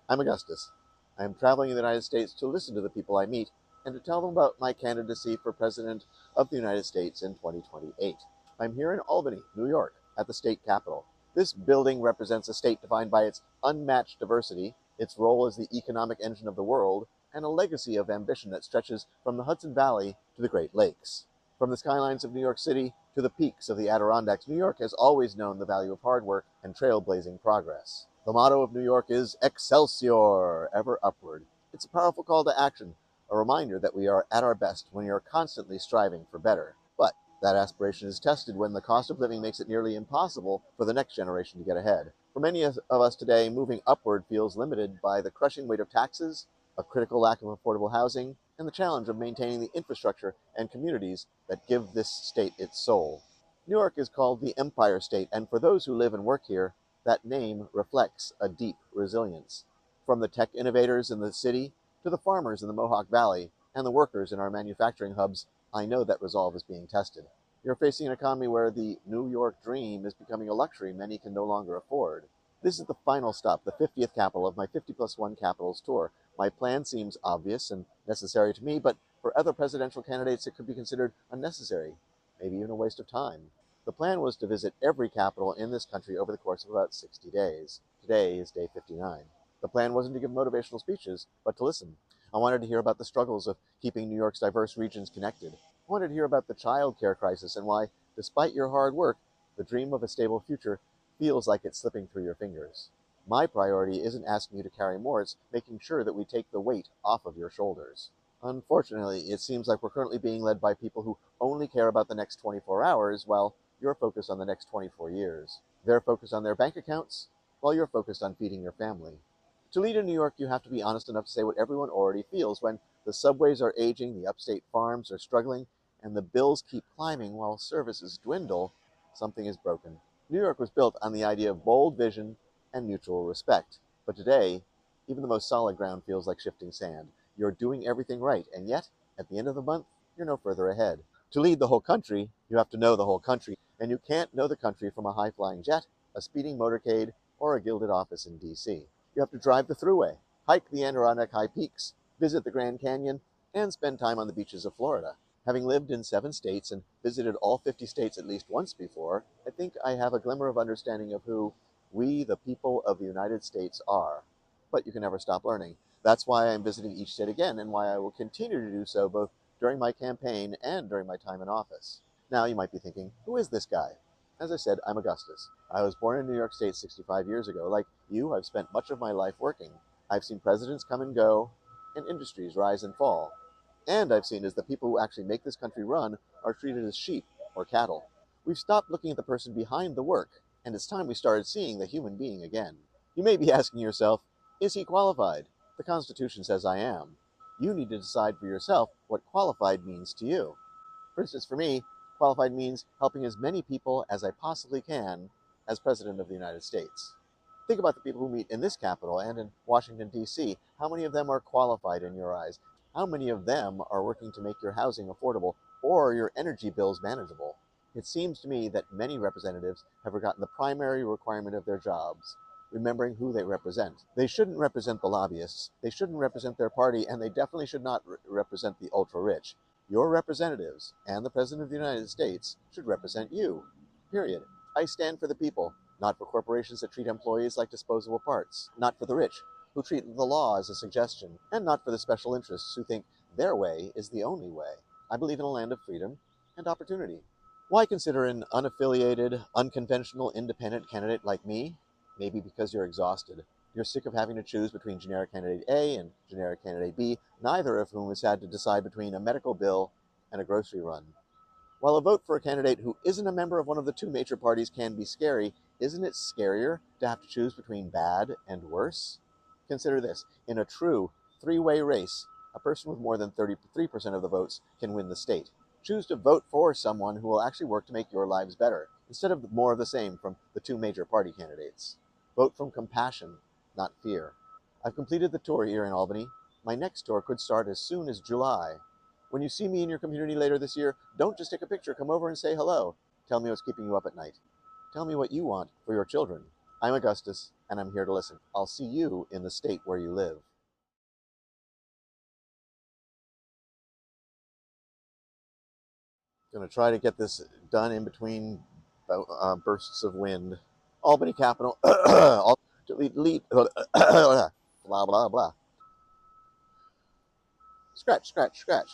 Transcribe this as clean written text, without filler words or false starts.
I'm Augustus. I am traveling in the United States to listen to the people I meet and to tell them about my candidacy for President of the United States in 2028. I'm here in Albany, New York, at the state capitol. This building represents a state defined by its unmatched diversity, its role as the economic engine of the world, and a legacy of ambition that stretches from the Hudson Valley to the Great Lakes. From the skylines of New York City to the peaks of the Adirondacks, New York has always known the value of hard work and trailblazing progress. The motto of New York is Excelsior, ever upward. It's a powerful call to action, a reminder that we are at our best when we are constantly striving for better. But that aspiration is tested when the cost of living makes it nearly impossible for the next generation to get ahead. For many of us today, moving upward feels limited by the crushing weight of taxes, a critical lack of affordable housing, and the challenge of maintaining the infrastructure and communities that give this state its soul. New York is called the Empire State, and for those who live and work here, that name reflects a deep resilience. From the tech innovators in the city to the farmers in the Mohawk Valley and the workers in our manufacturing hubs, I know that resolve is being tested. You're facing an economy where the New York dream is becoming a luxury many can no longer afford. This is the final stop, the 50th capital of my 50 plus 1 capitals tour. My plan seems obvious and necessary to me, but for other presidential candidates, it could be considered unnecessary, maybe even a waste of time. The plan was to visit every capital in this country over the course of about 60 days. Today is day 59. The plan wasn't to give motivational speeches, but to listen. I wanted to hear about the struggles of keeping New York's diverse regions connected. I wanted to hear about the child care crisis and why, despite your hard work, the dream of a stable future feels like it's slipping through your fingers. My priority isn't asking you to carry more, it's making sure that we take the weight off of your shoulders. Unfortunately, it seems like we're currently being led by people who only care about the next 24 hours while you're focused on the next 24 years. They're focused on their bank accounts while you're focused on feeding your family. To lead in New York, you have to be honest enough to say what everyone already feels when the subways are aging, the upstate farms are struggling, and the bills keep climbing while services dwindle. Something is broken. New York was built on the idea of bold vision and mutual respect. But today, even the most solid ground feels like shifting sand. You're doing everything right, and yet, at the end of the month, you're no further ahead. To lead the whole country, you have to know the whole country, and you can't know the country from a high-flying jet, a speeding motorcade, or a gilded office in D.C. You have to drive the thruway, hike the Adirondack High Peaks, visit the Grand Canyon, and spend time on the beaches of Florida. Having lived in 7 states and visited all 50 states at least once before, I think I have a glimmer of understanding of who we, the people of the United States, are. But you can never stop learning. That's why I'm visiting each state again and why I will continue to do so both during my campaign and during my time in office. Now you might be thinking, who is this guy? As I said, I'm Augustus. I was born in New York State 65 years ago. Like you, I've spent much of my life working. I've seen presidents come and go, and industries rise and fall. And I've seen is the people who actually make this country run are treated as sheep or cattle. We've stopped looking at the person behind the work, and it's time we started seeing the human being again. You may be asking yourself, is he qualified? The Constitution says I am. You need to decide for yourself what qualified means to you. For instance, for me, qualified means helping as many people as I possibly can as President of the United States. Think about the people who meet in this capital and in Washington, D.C. How many of them are qualified in your eyes? How many of them are working to make your housing affordable or your energy bills manageable? It seems to me that many representatives have forgotten the primary requirement of their jobs, remembering who they represent. They shouldn't represent the lobbyists, they shouldn't represent their party, and they definitely should not represent the ultra-rich. Your representatives and the President of the United States should represent you. Period. I stand for the people, not for corporations that treat employees like disposable parts, not for the rich, who treat the law as a suggestion, and not for the special interests who think their way is the only way. I believe in a land of freedom and opportunity. Why consider an unaffiliated, unconventional, independent candidate like me? Maybe because you're exhausted. You're sick of having to choose between generic candidate A and generic candidate B, neither of whom has had to decide between a medical bill and a grocery run. While a vote for a candidate who isn't a member of one of the two major parties can be scary, isn't it scarier to have to choose between bad and worse? Consider this. In a true three-way race, a person with more than 33% of the votes can win the state. Choose to vote for someone who will actually work to make your lives better, instead of more of the same from the two major party candidates. Vote from compassion, not fear. I've completed the tour here in Albany. My next tour could start as soon as July. When you see me in your community later this year, don't just take a picture, come over and say hello. Tell me what's keeping you up at night. Tell me what you want for your children. I'm Augustus, and I'm here to listen. I'll see you in the state where you live. Going to try to get this done in between bursts of wind. Albany capital. Delete. Blah, blah, blah. Scratch, scratch, scratch.